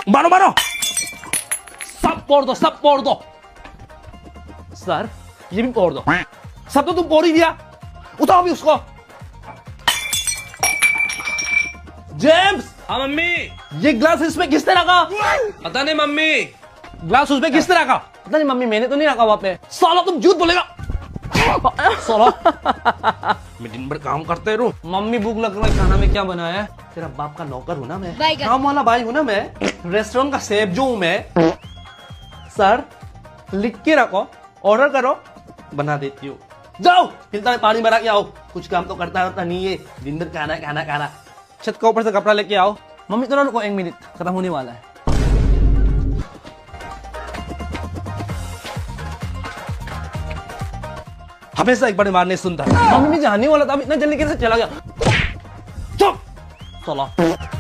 मारो मारो, सब फोड़ दो, सब फोड़ दो। सर ये भी फोड़ दो। सब तो तुम फोड़ ही दिया, उठाओ भी उसको। जेम्स। हाँ मम्मी। ये ग्लास इसमें किसने रखा? पता नहीं मम्मी। ग्लास उसमें किसने रखा? पता नहीं मम्मी, मैंने तो नहीं रखा वहां पे। साला तुम झूठ बोलेगा साला। मैं दिन भर काम करते रहूं। मम्मी भूख लग रहा है, खाना में क्या बनाया है? तेरा बाप का नौकर हूं ना मैं, बैगन। काम वाला भाई हूं ना मैं, रेस्टोरेंट का सेफ जो हूं मैं। सर लिख के रखो, ऑर्डर करो, बना देती हूँ। जाओ फिल्टर में पानी भरा के आओ, कुछ काम तो करता रहता नहीं है, दिन भर खाना खाना खाना। छत के ऊपर से कपड़ा लेके आओ। मम्मी तो रुको 1 मिनट, खत्म होने वाला है। हमेशा एक बार मारने सुनता। मम्मी मैं जाने वाला था, अब इतना जल्दी कैसे चला गया? चुप साला।